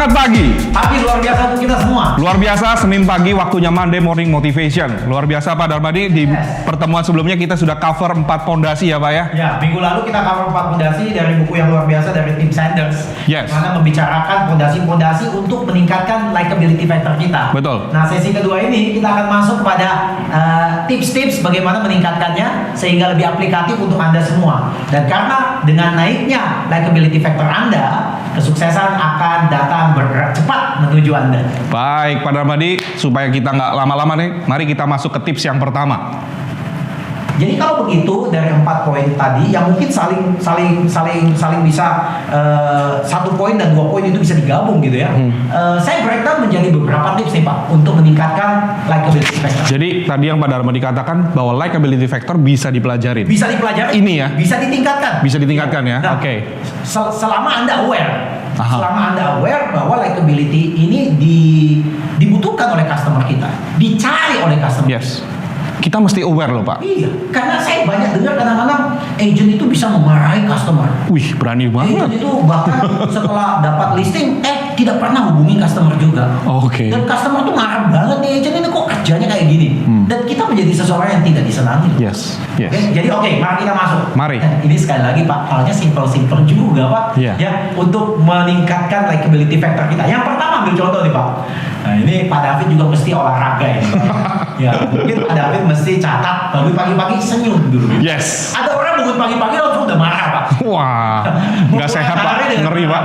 Semangat pagi. Pagi luar biasa untuk kita semua. Luar biasa, Senin pagi waktunya Monday Morning Motivation. Luar biasa Pak Darmadi, di pertemuan sebelumnya kita sudah cover 4 pondasi ya Pak ya? Ya, minggu lalu kita cover 4 pondasi dari buku yang luar biasa dari Tim Sanders. Yes. Mana membicarakan pondasi-pondasi untuk meningkatkan likability factor kita. Betul. Nah, sesi kedua ini kita akan masuk pada tips-tips bagaimana meningkatkannya sehingga lebih aplikatif untuk Anda semua. Dan karena dengan naiknya likability factor Anda, kesuksesan akan datang bergerak cepat menuju Anda. Baik Pak Darmadi, supaya kita nggak lama-lama nih, mari kita masuk ke tips yang pertama. Jadi kalau begitu dari 4 poin tadi yang mungkin saling bisa 1 poin dan 2 poin itu bisa digabung gitu ya. Saya breakdown menjadi beberapa tips nih Pak untuk meningkatkan likability factor. Jadi tadi yang Pak Darmadi katakan bahwa likability factor bisa dipelajarin. Bisa dipelajari. Ini ya? Bisa ditingkatkan. Bisa ditingkatkan ya. Nah, Oke. Selama Anda aware. Aha. Selama Anda aware bahwa likability ini dibutuhkan oleh customer kita, dicari oleh customer. Yes. Kita mesti aware loh Pak. Iya, karena saya banyak dengar kadang-kadang agent itu bisa memarahi customer. Wih, berani banget. Agent itu bahkan setelah dapat listing, tidak pernah hubungi customer juga. Oke. Dan customer tuh marah banget nih, agent ini kok kerjanya kayak gini. Dan kita menjadi seseorang yang tidak disenangi. Yes. Yes. Oke, jadi mari kita masuk. Mari. Ini sekali lagi Pak, halnya simple juga Pak. Iya. Ya, untuk meningkatkan likability factor kita. Yang pertama ambil contoh nih Pak. Nah ini Pak David juga mesti olahraga ini Pak. Ya, mungkin Pak David mesti catat bangun pagi-pagi senyum dulu. Yes. Ada orang bangun pagi-pagi langsung udah marah Pak. Wah, nggak sehat Pak, ngeri Pak.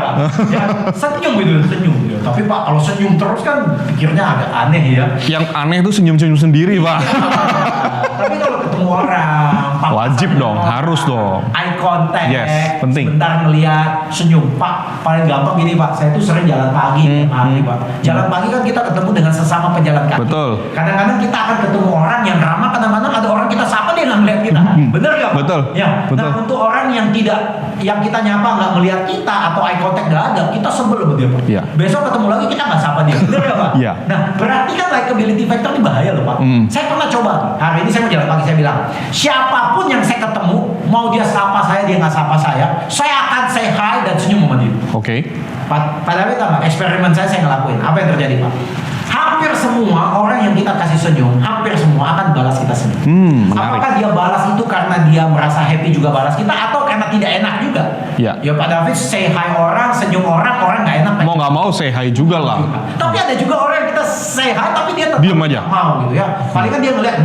Ya, senyum senyum. Ya. Tapi Pak kalau senyum terus kan pikirnya agak aneh ya. Yang aneh tuh senyum-senyum sendiri Pak. Tapi kalau ketemu orang, wajib dong, harus dong. Eye contact, Yes, penting. Sebentar ngeliat, senyum. Pak, paling gampang gini Pak, saya tuh sering jalan pagi hari Pak. Jalan pagi kan kita ketemu dengan sesama pejalan kaki. Betul. Kadang-kadang kita akan ketemu orang yang ramah, kadang-kadang ada orang kita sapa dia nggak ngeliat kita. Bener nggak Pak? Betul. Ya. Betul. Nah untuk orang yang yang kita nyapa nggak melihat kita atau eye contact nggak ada, kita sebel sama dia Pak. Iya. Besok ketemu lagi kita nggak sapa dia. Bener nggak Pak? Iya. Nah berarti kan likability factor ini bahaya loh Pak. Saya pernah coba hari ini saya mau jalan pagi, saya bilang siapapun yang saya ketemu, mau dia sapa saya, dia nggak sapa saya akan say hi dan senyum sama dia. Oke. Pak David tahu nggak? Eksperimen saya ngelakuin. Apa yang terjadi Pak? Hampir semua orang yang kita kasih senyum, hampir semua akan balas kita senyum. Menarik. Apakah dia balas itu karena dia merasa happy juga balas kita, atau karena tidak enak juga? Ya. Ya Pak David say hi orang, senyum orang nggak enak. Mau nggak mau say hi juga lah. Tapi ada juga orang yang kita say hi tapi dia tetap Diem aja. mau gitu ya. Paling kan dia ngeliat,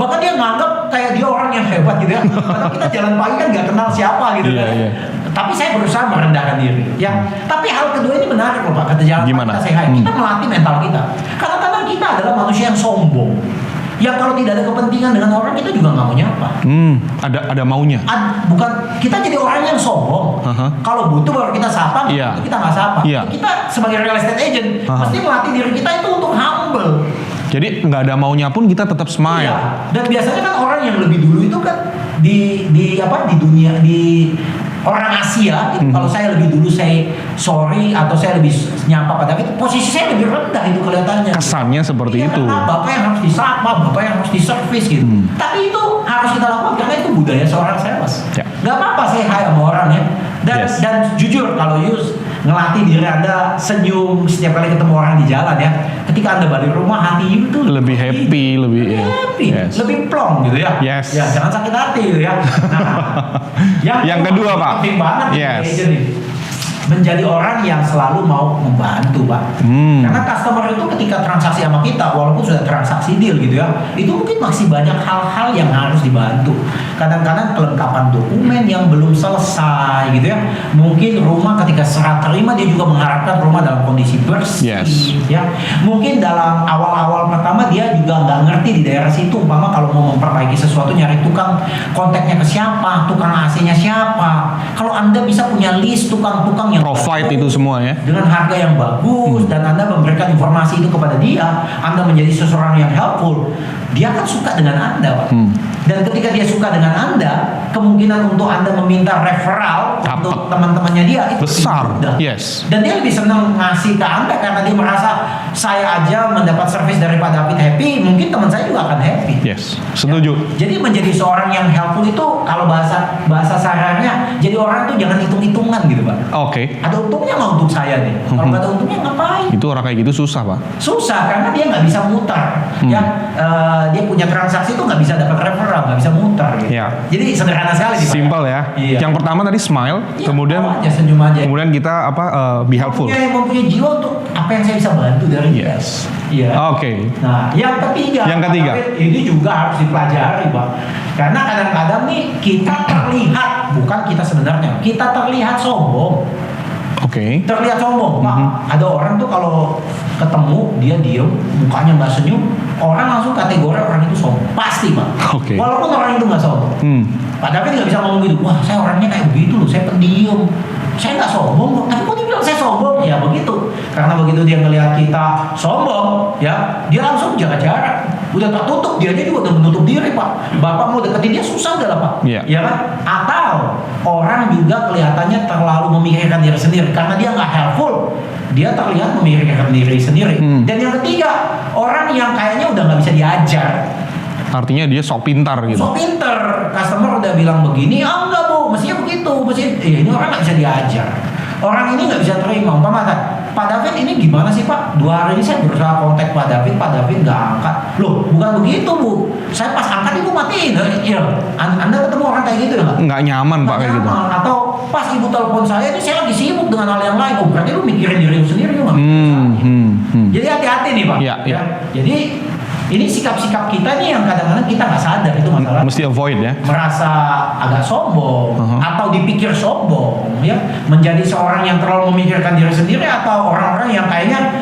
bahkan dia nganggap kayak dia orang yang hebat gitu ya. Karena kita jalan pagi kan nggak kenal siapa gitu Iya, kan. iya. Tapi saya berusaha merendahkan diri. Ya. Tapi hal kedua ini menarik loh Pak. Kata jalan pagi Gimana? kita say hi, kita melatih mental kita. Kadang-kadang kita adalah manusia yang sombong. Yang kalau tidak ada kepentingan dengan orang kita juga nggak mau nyapa. Ada maunya. Bukan kita jadi orang yang sombong. Kalau butuh baru kita sapa, Iya. kita nggak sapa. Iya. Kita sebagai real estate agent mesti melatih diri kita itu untuk humble. Jadi nggak ada maunya pun kita tetap smile. Iya. Dan biasanya kan orang yang lebih dulu itu kan di dunia orang Asia gitu. Kalau saya lebih dulu saya sorry atau saya lebih nyapa pada itu posisi saya lebih rendah itu kelihatannya. Kesannya seperti Iya, itu. karena bapak yang harus disapa, bapak yang harus diservis gitu. Tapi itu harus kita lakukan karena itu budaya seorang sales. Ya. Gak apa-apa saya hai sama orang ya. Dan jujur kalau Yus ngelatih diri Anda senyum setiap kali ketemu orang di jalan ya. Ketika Anda balik rumah hati Yus tuh Lebih happy, lebih happy, yes. lebih plong gitu ya. Yes. Ya, jangan sakit hati gitu ya. Nah, Yang kedua, Pak. penting banget Yes. nih, agent nih. Menjadi orang yang selalu mau membantu Pak. Karena customer itu ketika transaksi sama kita, walaupun sudah transaksi deal gitu ya, itu mungkin masih banyak hal-hal yang harus dibantu. Kadang-kadang kelengkapan dokumen yang belum selesai gitu ya. Mungkin rumah ketika serah terima dia juga mengharapkan rumah dalam kondisi bersih. Yes. Ya. Mungkin dalam awal-awal pertama dia juga nggak ngerti di daerah situ, umpama kalau mau memperbaiki sesuatu nyari tukang, kontaknya ke siapa, tukang AC-nya siapa. Kalau Anda bisa punya list tukang-tukang yang Provide itu semua ya. dengan harga yang bagus dan Anda memberikan informasi itu kepada dia, Anda menjadi seseorang yang helpful. dia akan suka dengan Anda, Pak. Dan ketika dia suka dengan Anda, kemungkinan untuk Anda meminta referral untuk teman-temannya dia itu besar. mudah. Yes. Dan dia lebih senang ngasih ke Anda karena dia merasa saya aja mendapat servis dari Pak David happy, mungkin teman saya juga akan happy. Yes, setuju. Ya. Jadi menjadi seorang yang helpful itu kalau bahasa sarannya, jadi orang tuh jangan hitung-hitungan gitu, Pak. Oke. Ada untungnya nggak untuk saya nih? Kalau nggak ada untungnya ngapain? Itu orang kayak gitu susah, Pak. Susah karena dia nggak bisa muter. Ya, dia punya transaksi itu nggak bisa dapat referral, nggak bisa muter. Gitu. Ya. Jadi sederhana sekali. Simple ya. Iya. Yang pertama tadi smile, Iya, kemudian aja, senyum aja. kemudian kita be helpful. Mempunyai jiwa untuk apa yang saya bisa bantu dari dia. Yes. Iya. Oke. Nah, yang ketiga. Yang ketiga. Ini juga harus dipelajari, Pak. Karena kadang-kadang nih kita terlihat, bukan kita sebenarnya, kita terlihat sombong. Oke. Terlihat sombong, Pak. Ada orang tuh kalau ketemu dia diem, mukanya nggak senyum, orang langsung kategori orang itu sombong. Pasti, Pak. Oke. Walaupun orang itu nggak sombong. Pak David nggak bisa ngomong gitu. Wah, saya orangnya kayak begitu loh. Saya pendiam. Saya nggak sombong kok. Tapi kok dia bilang saya sombong? Ya begitu. Karena begitu dia ngelihat kita sombong, ya dia langsung jaga jarak. Udah tertutup, dia aja juga udah menutup diri, Pak. Bapak mau deketin dia susah udah lah, Pak. Iya. Ya kan? Atau orang juga kelihatannya terlalu memikirkan diri sendiri karena dia nggak helpful. Dia terlihat memikirkan diri sendiri. Dan yang ketiga, orang yang kayaknya udah nggak bisa diajar. Artinya dia sok pintar gitu. Sok pinter, customer udah bilang begini, enggak Bu, mestinya begitu, ini orang nggak bisa diajar. Orang ini nggak bisa terima. Umpama Pak David ini gimana sih Pak? 2 hari ini saya berusaha kontak Pak David nggak angkat. Loh, bukan begitu Bu. Saya pas angkat Ibu matiin. Ya, Anda ketemu orang kayak gitu ya? Nggak nyaman Pak kayak gitu. Atau pas Ibu telepon saya ini saya lagi sibuk dengan hal yang lain. Oh, berarti lu mikirin diri lu sendiri lu nggak mikirin. Jadi hati-hati nih Pak. Iya, iya. Jadi ini sikap-sikap kita nih yang kadang-kadang kita nggak sadar itu masalah. Mesti avoid ya. Merasa agak sombong atau dipikir sombong, ya menjadi seorang yang terlalu memikirkan diri sendiri atau orang-orang yang kayaknya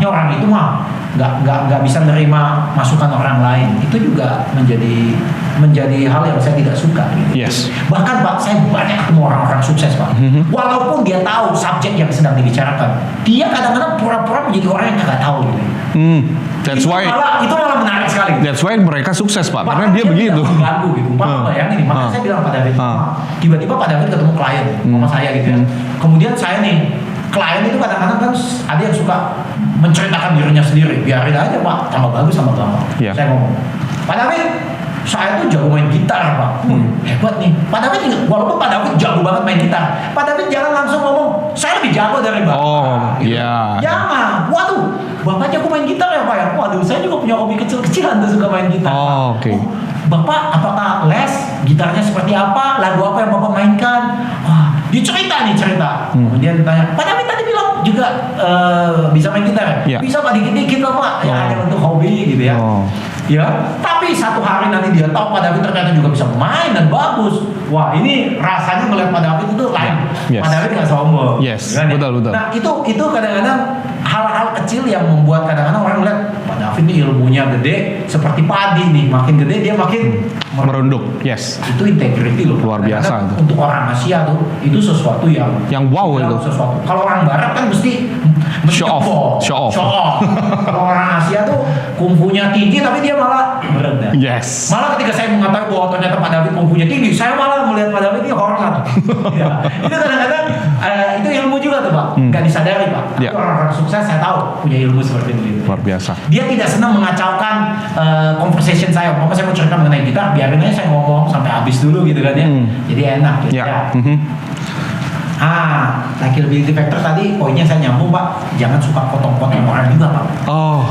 orang itu mah nggak bisa menerima masukan orang lain. Itu juga menjadi hal yang saya tidak suka. Gitu. Yes. Bahkan Pak, saya banyak ketemu orang-orang sukses Pak. Walaupun dia tahu subjek yang sedang dibicarakan, dia kadang-kadang pura-pura menjadi orang yang nggak tahu. Gitu. That's itu why. Itu malah menarik sekali. That's why mereka sukses Pak, karena dia begitu. Mengganggu gitu. Pak bayangin, makanya saya bilang Pak David, tiba-tiba Pak David ketemu klien sama saya gitu ya. Kemudian saya nih, klien itu kadang-kadang kan ada yang suka menceritakan dirinya sendiri. Biarin aja Pak, tambah bagus sama gampang. Yeah. Saya ngomong, Pak David, saya tuh jago main gitar Pak. Hebat nih. Pak David, walaupun Pak David jago banget main gitar, Pak David jangan langsung ngomong, saya lebih jago dari Bapak. Oh, iya. Gitu. Jangan. Waduh, Bapak jago main gitar ya Pak ya? Waduh, saya juga punya hobi kecil-kecilan tuh suka main gitar. Oh, oke. Bapak apakah les? Gitarnya seperti apa? Lagu apa yang Bapak mainkan? Wah, dia cerita. Kemudian ditanya, Pak David tadi bilang juga bisa main gitar ya? Yeah. Bisa Pak, dikit-dikit lah Pak. Ya hanya untuk hobi gitu ya. Ya, tapi satu hari nanti dia tahu Pak David ternyata juga bisa main dan bagus. Wah, ini rasanya melihat Pak David itu lain. Yes. Pak David nggak sombong. Yes, kan, betul. Nah, itu kadang-kadang hal-hal kecil yang membuat kadang-kadang orang melihat Pak David ini ilmunya gede seperti padi nih, makin gede dia makin merunduk. Yes. Itu integrity loh. Luar biasa itu. Untuk orang Asia tuh itu sesuatu yang wow itu. Sesuatu. Kalau orang Barat kan mesti show off. Kalau orang Asia tuh kungfunya tinggi tapi dia malah merendah. Yes. Malah ketika saya mengatakan bahwa ternyata Pak David kungfunya tinggi, saya malah melihat Pak David ini hormat. Ya. Itu kadang-kadang itu ilmu juga tuh Pak. Nggak disadari Pak. Tapi orang-orang sukses saya tahu punya ilmu seperti itu. Luar biasa. Dia tidak senang mengacaukan conversation saya. Saya mau cerita mengenai gitar, biarin aja saya ngomong sampai habis dulu gitu kan ya. Jadi enak gitu ya. Likability factor tadi poinnya saya nyambung Pak. Jangan suka potong-potong orang juga Pak.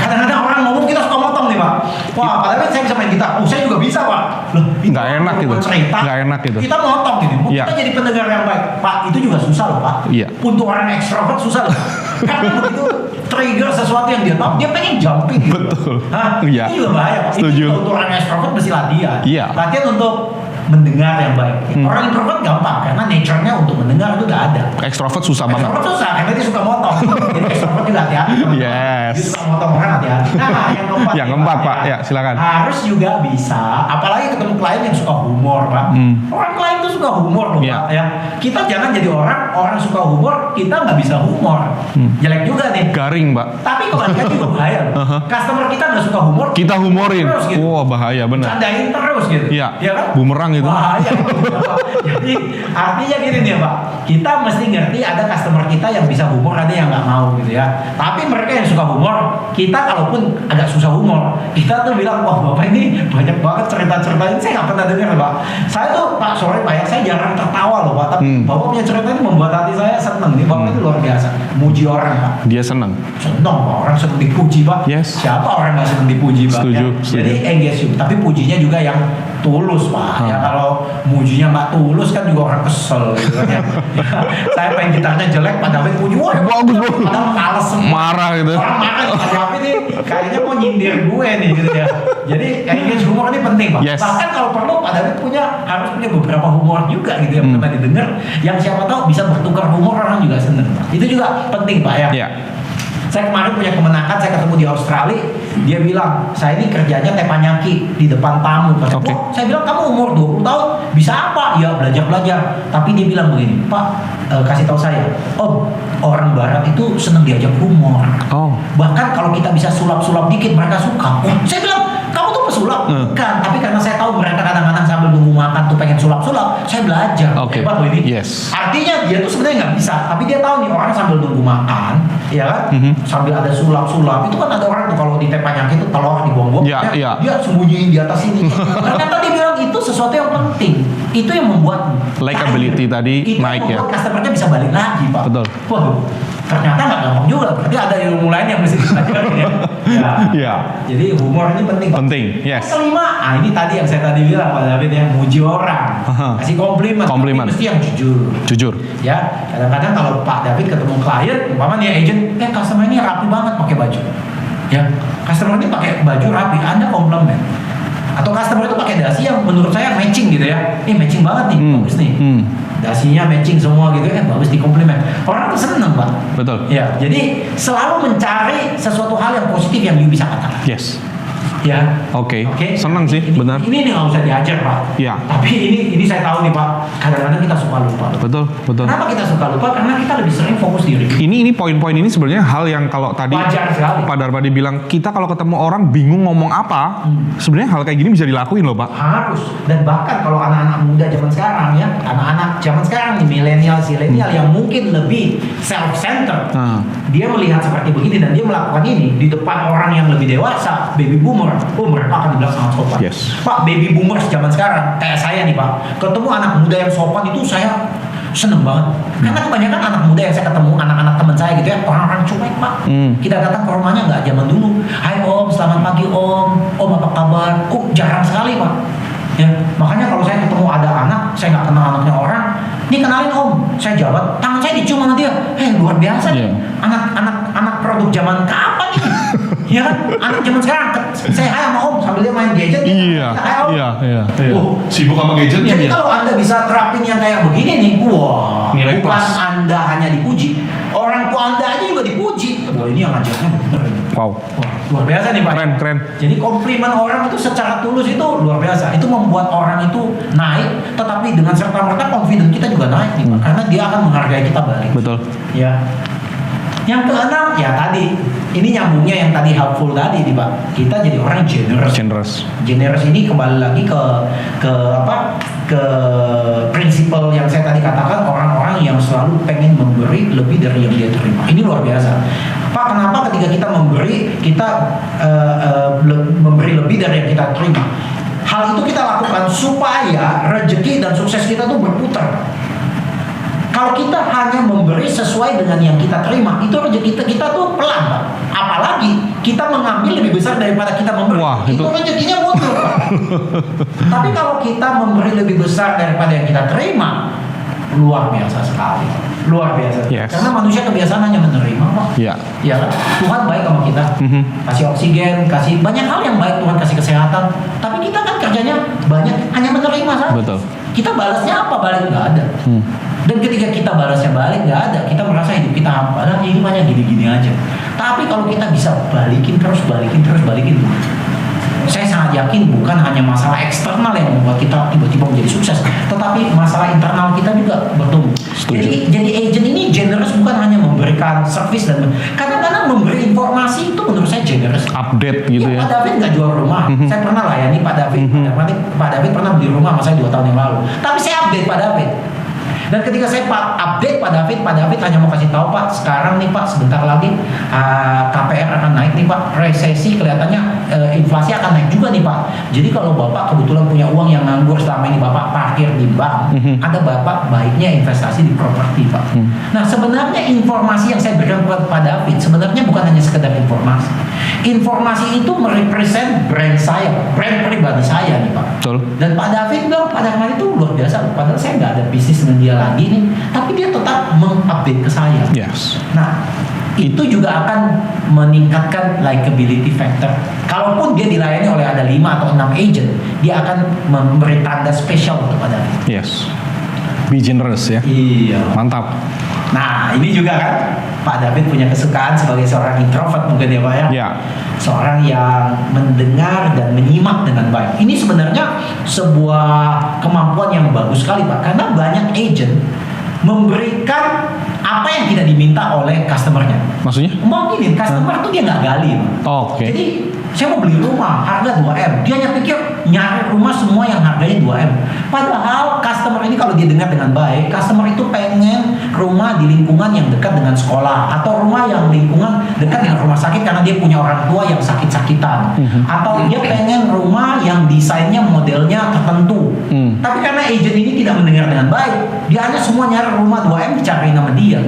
Kadang-kadang orang ngomong kita suka potong nih Pak. Wah, Pak David saya bisa main gitar. Saya juga bisa Pak. Loh, nggak enak gitu. Nggak enak gitu. Kita motong gitu. Kita jadi pendengar yang baik. Pak, itu juga susah loh Pak. Iya. Untuk orang ekstrovert susah loh. Karena begitu trigger sesuatu yang dia tahu, dia pengen jumping gitu. Betul. Iya. Itu juga bahaya Pak. Setuju. Itu untuk orang ekstrovert mesti latihan. Iya. Latihan untuk mendengar yang baik. Orang introvert gampang karena nature-nya untuk mendengar itu udah ada. Extrovert susah banget. Extrovert susah karena dia suka motong. Jadi extrovert juga hati-hati. Yes. Dia suka motong orang hati-hati. Nah, yang keempat, Pak. Ya, silakan. Harus juga bisa, apalagi ketemu klien yang suka humor, Pak. Orang klien itu suka humor loh, Pak. Ya. Kita jangan jadi orang suka humor, kita nggak bisa humor. Jelek juga nih. Garing, Pak. Tapi kebalikannya juga bahaya loh. Customer kita nggak suka humor, Kita humorin. terus gitu. Wah, bahaya bener. Candain terus gitu. Iya. Ya kan? Bumerang gitu. Bahaya. Jadi artinya gini nih Pak, kita mesti ngerti ada customer kita yang bisa humor, ada yang nggak mau gitu ya. Tapi mereka yang suka humor, kita kalaupun agak susah humor, kita tuh bilang, wah Bapak ini banyak banget cerita-ceritanya, saya nggak pernah dengar Pak. Saya tuh Pak, sorry Pak ya, saya jarang tertawa loh Pak, tapi Bapak punya cerita ini membuat hati saya seneng nih, Bapak itu luar biasa, muji orang Pak. Dia seneng. Seneng Pak, orang seneng dipuji Pak. Yes. Siapa orang nggak seneng dipuji Pak? Setuju, Ya? setuju. Jadi engage you, tapi pujinya juga yang tulus Pak. Ya kalau mujinya nggak tulus kan juga orang kesel gitu kan ya. Saya main gitarnya jelek, Pak David puji, wah Bagus, bagus. padahal males semua. Marah gitu. Orang marah, Pak David nih kayaknya mau nyindir gue nih gitu ya. Jadi engage humor ini penting Pak. Yes. Bahkan kalau perlu Pak David harus punya beberapa humor juga gitu yang pernah didengar, yang siapa tahu bisa bertukar humor, orang juga seneng Pak. Itu juga penting Pak ya. Iya. Saya kemarin punya kemenangan, saya ketemu di Australia, dia bilang, saya ini kerjanya teppanyaki di depan tamu. Oke. Oh, saya bilang, kamu umur 20 tahun, bisa apa? Ya belajar-belajar. Tapi dia bilang begini, Pak, kasih tahu saya, Om, orang barat itu seneng diajak humor. Oh. Bahkan kalau kita bisa sulap-sulap dikit, mereka suka. Oh, saya bilang, kamu tuh pesulap? Bukan, tapi karena saya tahu mereka kadang-kadang sambil nunggu makan tuh pengen sulap-sulap, saya belajar. Oke. Hebat loh ini. Yes. Artinya dia tuh sebenarnya nggak bisa, tapi dia tahu nih orang sambil nunggu makan, ya kan? Sambil ada sulap-sulap, itu kan ada orang tuh kalau di teppanyaki itu telur dibuang-buang, Iya, iya. dia sembunyiin di atas ini. Ternyata dia bilang itu sesuatu yang penting, itu yang membuat Likability tadi itu naik ya. membuat customer-nya bisa balik lagi Pak. Betul. Waduh, ternyata nggak gampang juga, berarti ada ilmu lain yang mesti dipelajari ya. Ya. Iya. Jadi humor ini penting Pak. Penting, yes. Yang kelima, ini tadi yang saya tadi bilang Pak David yang muji orang, kasih komplimen, Komplimen. tapi mesti yang jujur. Jujur. Ya, kadang-kadang kalau Pak David ketemu klien, umpama nih agent, customer ini rapi banget pakai baju. Ya, customer ini pakai baju rapi, Anda komplimen. Atau customer itu pakai dasi yang menurut saya matching gitu ya. Matching banget nih, bagus nih. Dasinya matching semua gitu bagus di komplimen. Orang tuh seneng Pak. Betul. Ya, jadi selalu mencari sesuatu hal yang positif yang you bisa katakan. Yes. Ya. Oke. Oke. Senang sih, Ini- benar. Ini nggak usah diajar Pak. Iya. Tapi ini saya tahu nih Pak. Kadang-kadang kita suka lupa. Betul, betul. Kenapa kita suka lupa? Karena kita lebih sering fokus diri. Ini poin-poin ini sebenarnya hal yang kalau tadi Wajar sekali. Pak Darmadi bilang kita kalau ketemu orang bingung ngomong apa, sebenarnya hal kayak gini bisa dilakuin loh Pak. Harus. Dan bahkan kalau anak-anak muda zaman sekarang ya, anak-anak zaman sekarang nih milenial, silenial yang mungkin lebih self-centered, dia melihat seperti begini dan dia melakukan ini di depan orang yang lebih dewasa, baby boomer, mereka akan dibilang sangat sopan. Yes. Pak, baby boomers zaman sekarang kayak saya nih Pak, ketemu anak muda yang sopan itu saya seneng banget. Karena kebanyakan anak muda yang saya ketemu, anak-anak teman saya gitu ya, orang-orang cuek Pak. Kita datang ke rumahnya nggak zaman dulu. Hai Om, selamat pagi Om. Om apa kabar? Jarang sekali Pak. Ya, makanya kalau saya ketemu ada anak, saya nggak kenal anaknya orang, nih kenalin Om, saya jabat, tangan saya dicium sama dia. Luar biasa nih. Anak produk zaman kapan ini? Ya kan, anak zaman sekarang, saya hai sama Om sambil dia main gadget. Iya. Hai Om. Iya. Oh. Sibuk sama gadgetnya Jadi dia. kalau Anda bisa terapin yang kayak begini nih, wah, Nilai bukan plus. Anda hanya dipuji, orang tua Anda aja juga dipuji. Wah, ini yang ngajarnya bener. Wow. Wah, luar biasa nih Pak. Keren. Jadi komplimen orang itu secara tulus itu luar biasa. Itu membuat orang itu naik, tetapi dengan serta-merta confident kita juga naik nih Pak. Karena dia akan menghargai kita balik. Betul. Ya. Yang keenam, ya tadi, ini nyambungnya yang tadi helpful tadi nih Pak. Kita jadi orang yang generous. Generous ini kembali lagi ke prinsipal yang saya tadi katakan, orang-orang yang selalu pengen memberi lebih dari yang dia terima. Ini luar biasa. Pak, kenapa ketika kita memberi, kita memberi lebih dari yang kita terima? Hal itu kita lakukan supaya rezeki dan sukses kita tuh berputar. Kalau kita hanya memberi sesuai dengan yang kita terima, itu rezeki kita tuh pelan Pak. Apalagi kita mengambil lebih besar daripada kita memberi. Wah, itu rezekinya mundur Pak. Tapi kalau kita memberi lebih besar daripada yang kita terima, luar biasa sekali, luar biasa. Yes. Karena manusia kebiasaan hanya menerima, Pak. Iya. Ya kan? Tuhan baik sama kita, kasih oksigen, kasih banyak hal yang baik, Tuhan kasih kesehatan. Tapi kita kan kerjanya banyak hanya menerima saja. Betul. Kita balasnya apa? Balik nggak ada. Dan ketika kita balasnya balik nggak ada, kita merasa hidup kita hampa. Dan hidup hanya gini-gini aja. Tapi kalau kita bisa balikin terus, saya sangat yakin bukan hanya masalah eksternal yang membuat kita tiba-tiba menjadi sukses, tetapi masalah internal kita juga bertumbuh. Jadi agent ini generous bukan hanya memberikan service dan kadang-kadang memberi informasi itu menurut saya generous. Update gitu ya. Pak David nggak jual rumah. Saya pernah layani Pak David. Pak David pernah beli rumah sama saya 2 tahun yang lalu. Tapi saya update Pak David. Dan ketika saya update Pak David hanya mau kasih tahu, Pak, sekarang nih Pak, sebentar lagi KPR akan naik nih Pak, resesi kelihatannya inflasi akan naik juga nih Pak. Jadi kalau Bapak kebetulan punya uang yang nganggur selama ini Bapak parkir di bank, ada Bapak baiknya investasi di properti Pak. Nah sebenarnya informasi yang saya berikan kepada Pak David sebenarnya bukan hanya sekedar informasi. Informasi itu merepresent brand saya, brand pribadi saya nih Pak. Betul. Dan Pak David bilang pada hari itu luar biasa, padahal saya nggak ada bisnis dengan dia lagi nih, tapi dia tetap mengupdate ke saya. Yes. Nah, itu juga akan meningkatkan likability factor. Kalaupun dia dilayani oleh ada 5 atau 6 agent, dia akan memberi tanda spesial kepada dia. Yes. Be generous ya. Iya. Mantap. Nah, ini juga kan Pak David punya kesukaan sebagai seorang introvert mungkin ya Pak ya. Ya. Seorang yang mendengar dan menyimak dengan baik. Ini sebenarnya sebuah kemampuan yang bagus sekali Pak, karena banyak agent memberikan apa yang tidak diminta oleh customernya. Maksudnya? Mungkin customer tuh dia nggak gali Pak. Oh, oke. Jadi saya mau beli rumah harga 2M, dia hanya pikir nyari rumah semua yang harganya 2M. Padahal customer ini kalau dia dengar dengan baik, customer itu pengen rumah di lingkungan yang dekat dengan sekolah, atau rumah yang lingkungan dekat dengan rumah sakit karena dia punya orang tua yang sakit-sakitan, atau dia pengen rumah yang desainnya modelnya tertentu. Tapi karena agent ini tidak mendengar dengan baik, dia hanya semua nyari rumah 2M dicari nama dia.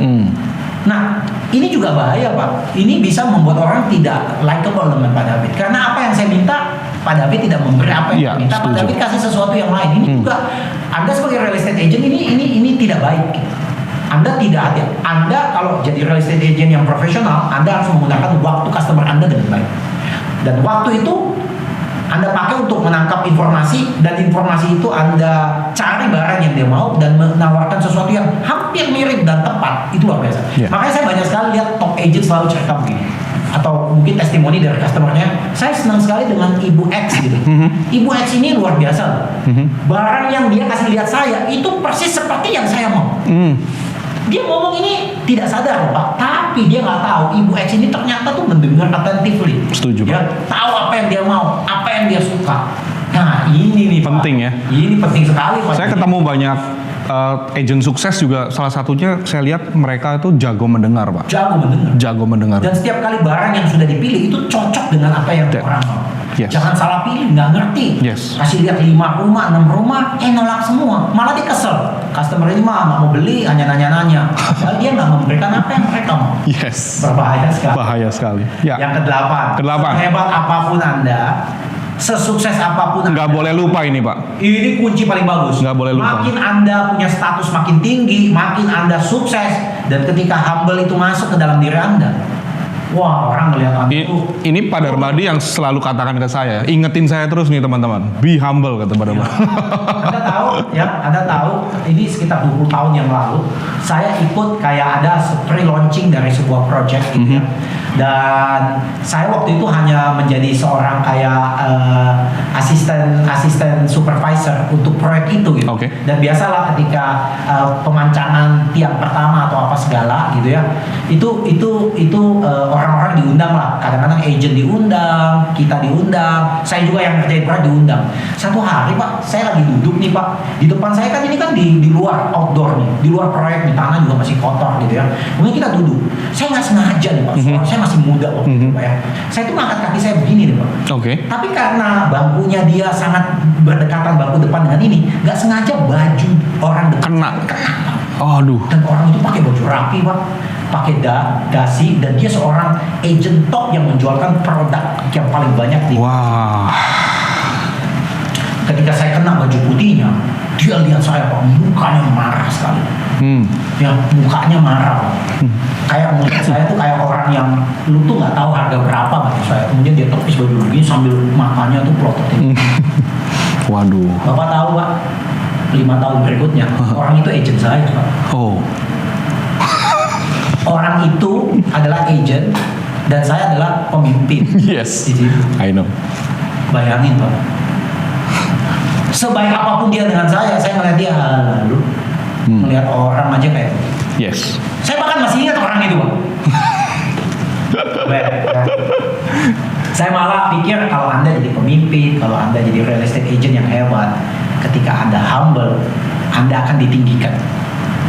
Nah, ini juga bahaya Pak. Ini bisa membuat orang tidak likable dengan Pak David. Karena apa yang saya minta, Pak David tidak memberi apa yang saya minta. Pak David kasih sesuatu yang lain. Ini juga Anda sebagai real estate agent ini tidak baik. Anda tidak hati. Anda kalau jadi real estate agent yang profesional, Anda harus menggunakan waktu customer Anda dengan baik. Dan waktu itu Anda pakai untuk menangkap informasi, dan informasi itu Anda cari barang yang dia mau dan menawarkan sesuatu yang hampir mirip dan tepat. Itu luar biasa. Makanya saya banyak sekali lihat top agent selalu cerita begini, atau mungkin testimoni dari customernya. Saya senang sekali dengan Ibu X gitu. Ibu X ini luar biasa. Barang yang dia kasih lihat saya itu persis seperti yang saya mau. Dia ngomong ini tidak sadar Pak, tapi dia nggak tahu Ibu X ini ternyata tuh mendengar attentively. Setuju Pak. Dia tahu apa yang dia mau, apa yang dia suka. Nah ini nih penting Pak. ya. Ini penting sekali Pak. Saya ketemu banyak agent sukses juga, salah satunya saya lihat mereka itu jago mendengar Pak. Jago mendengar. Dan setiap kali barang yang sudah dipilih itu cocok dengan apa yang orang mau. Jangan salah pilih, nggak ngerti. Kasih lihat 5 rumah, 6 rumah, nolak semua. Malah dia kesel. Customer ini mah nggak mau beli, hanya nanya-nanya. Padahal dia nggak memberikan apa yang mereka mau. Berbahaya sekali. Bahaya sekali. Ya. Yang kedelapan. Hebat apapun Anda, sesukses apapun nggak boleh lupa ini Pak. Ini kunci paling bagus. Nggak boleh lupa. Makin Anda punya status makin tinggi, makin Anda sukses, dan ketika humble itu masuk ke dalam diri Anda, wah orang melihat Anda itu. Ini Pak Darmadi yang selalu katakan ke saya, ingetin saya terus nih teman-teman, be humble kata Pak Darmadi. Anda tahu, ini sekitar 20 tahun yang lalu, saya ikut kayak ada pre-launching dari sebuah project gitu ya. Dan saya waktu itu hanya menjadi seorang kayak asisten supervisor untuk proyek itu gitu. Dan biasalah ketika pemancangan tiang pertama atau apa segala gitu ya, itu orang-orang diundang lah. Kadang-kadang agent diundang, kita diundang, saya juga yang ngerjain proyek diundang. Satu hari Pak, saya lagi duduk nih Pak, di depan saya kan ini kan di luar outdoor nih, di luar proyek, di tanah juga masih kotor gitu ya. Kemudian kita duduk, saya nggak sengaja nih Pak, saya masih muda waktu itu Pak ya. Saya tuh ngangkat kaki saya begini nih Pak. Tapi karena bangkunya dia sangat berdekatan bangku depan dengan ini, nggak sengaja baju orang dekat kena. Aduh. Dan orang itu pakai baju rapi Pak, pakai dasi, dan dia seorang agent top yang menjualkan produk yang paling banyak di. Wah. Ketika saya kena baju putihnya, Dia lihat saya Pak, mukanya marah sekali. Ya, mukanya marah. Kayak melihat saya tuh kayak orang yang lu tuh nggak tahu harga berapa gitu saya. Kemudian dia tepis baju begini sambil matanya tuh pelototin. Waduh. Bapak tahu Pak, 5 tahun berikutnya orang itu agent saya Pak. Oh. Orang itu adalah agent dan saya adalah pemimpin. Yes. Di situ. I know. Bayangin Pak. Sebaik apapun dia dengan saya ngeliat dia lalu melihat orang aja kayak. Yes. Saya bahkan masih ingat orang itu Pak. Saya malah pikir kalau Anda jadi pemimpin, kalau Anda jadi real estate agent yang hebat, ketika Anda humble, Anda akan ditinggikan.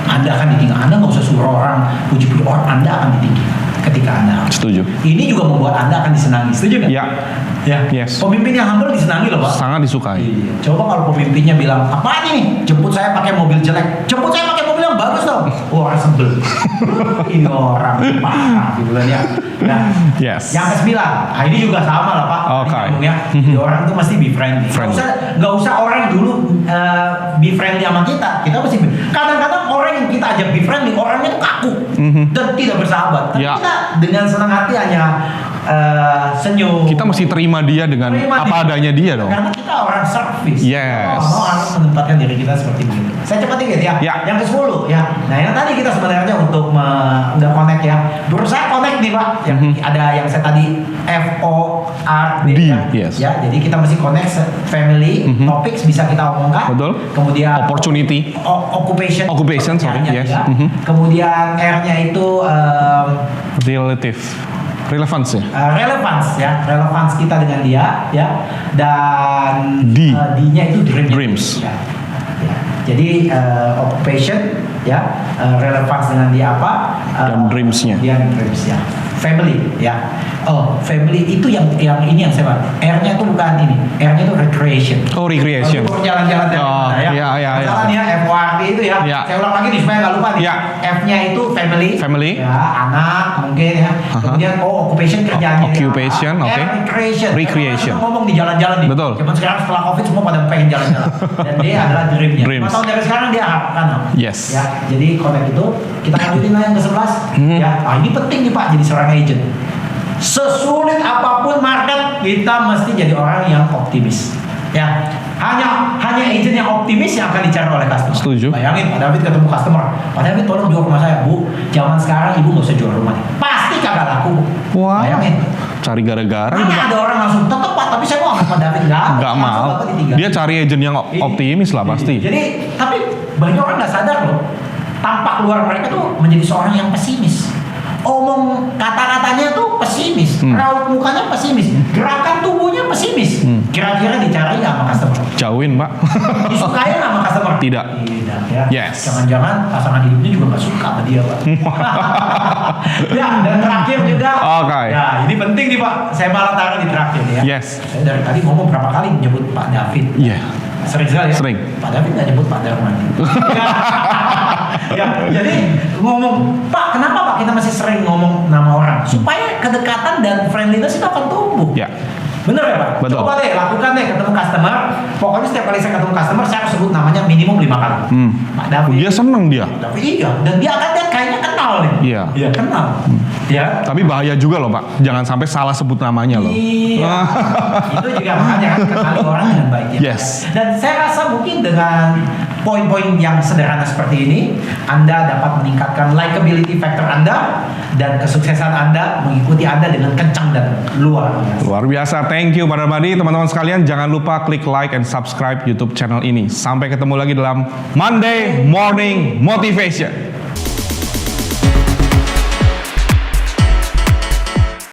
Anda akan ditinggikan. Anda nggak usah suruh orang puji-puji orang, Anda akan ditinggikan ketika Anda. Setuju. Ini juga membuat Anda akan disenangi. Setuju nggak? Ya. Ya. Yes. Pemimpin yang humble disenangi loh Pak. Sangat disukai. Iya. Coba kalau pemimpinnya bilang, apa nih? Jemput saya pakai mobil jelek. Jemput saya pakai mobil yang bagus dong. Wah, orang sebel. Ini orang parah gitu kan ya. Nah, Yes. yang ke-9, nah ini juga sama lah Pak. Oke. Ya. Jadi orang tuh mesti be friendly. Friendly. Nggak usah orang dulu be friendly sama kita. Kita mesti kadang-kadang orang yang kita ajak be friendly, orangnya tuh kaku dan tidak bersahabat. Tapi Ya. kita dengan senang hati hanya senyum. Kita mesti terima dia dengan Terima apa adanya dia dong. Karena kita orang service. Yes. Mau harus menempatkan diri kita seperti begitu. Saya cepat dikit ya. Ya. Yang ke-10 ya. Nah, yang tadi kita sebenarnya untuk udah connect ya. Berusaha connect nih Pak. Yang ada yang saya tadi FORD D, ya. yes. Ya, jadi kita mesti connect family, topics bisa kita omongkan. Betul. Kemudian Opportunity. Occupation, sorry, pekerjaannya yes. dia. Kemudian R-nya itu Relative. Relevance ya. relevance kita dengan dia ya, dan D. D-nya itu Dreams. ya. Ya. Jadi occupation ya, relevance dengan dia apa, Dan dreams-nya. kemudian dreams ya, family ya. Oh, family itu yang ini yang saya Pak. R-nya itu bukan ini, R-nya itu recreation. Oh, recreation. Untuk jalan-jalan Oh, iya. Jalan ya, FORD itu ya. Ya. Saya ulang lagi nih supaya nggak lupa nih. Ya. F-nya itu family. Family. Ya, anak mungkin ya. Kemudian occupation kerjaannya. Occupation, dia apa. oke. R, recreation. Recreation. Kita ngomong di jalan-jalan nih. Betul. Zaman sekarang setelah Covid semua pada pengen jalan-jalan. Dan dia adalah dreamnya. Dreams. 5 tahun dari sekarang dia harapkan apa? Yes. Ya, jadi connect itu kita lanjutin lah yang ke-11. Ya, ini penting nih Pak jadi seorang agent. Sesulit apapun market, kita mesti jadi orang yang optimis. Ya, hanya agent yang optimis yang akan dicari oleh customer. Setuju. Bayangin Pak David ketemu customer, Pak David tolong jual rumah saya. Bu, zaman sekarang ibu nggak usah jual rumah nih. Pasti kagak laku. Wah. Bayangin. Cari gara-gara itu, Hanya Pak. ada orang langsung tetep Pak, tapi saya mau sama Pak David Nggak langsung mau. Bapak ditinggal. Dia cari agent yang optimis lah pasti. Jadi, tapi banyak orang nggak sadar loh, tampak luar mereka tuh menjadi seorang yang pesimis. Omong kata-katanya tuh pesimis, raut mukanya pesimis, gerakan tubuhnya pesimis. Kira-kira dicari nggak sama customer? Jauhin, Pak. Disukai nggak sama customer? Tidak. Tidak ya. Yes. Jangan-jangan pasangan hidupnya juga nggak suka sama dia Pak. Ya, dan terakhir juga. Oke. Ya, ini penting nih Pak. Saya malah taruh di terakhir ya. Yes. Saya dari tadi ngomong berapa kali menyebut Pak David. Iya. Sering sekali ya? Sering. Pak David nggak nyebut Pak Darman. Ya, jadi ngomong, Pak, kenapa Pak kita masih sering ngomong nama orang? Supaya kedekatan dan friendliness itu akan tumbuh. Ya. Bener ya Pak? Betul. Coba deh, lakukan deh ketemu customer. Pokoknya setiap kali saya ketemu customer, saya harus sebut namanya minimum 5 kali. Pak David. Dia seneng dia. Tapi iya, dan dia akan lihat kayaknya kenal nih. Iya. Iya, kenal. Ya. Tapi bahaya juga loh, Pak. Jangan sampai salah sebut namanya loh. Iya. Itu juga makanya kan kenali orang dengan baik ya. Yes. Dan saya rasa mungkin dengan poin-poin yang sederhana seperti ini, Anda dapat meningkatkan likability factor Anda dan kesuksesan Anda mengikuti Anda dengan kencang dan luar biasa. Luar biasa. Thank you Pak Darmadi. Teman-teman sekalian, jangan lupa klik like and subscribe YouTube channel ini. Sampai ketemu lagi dalam Monday Morning Motivation.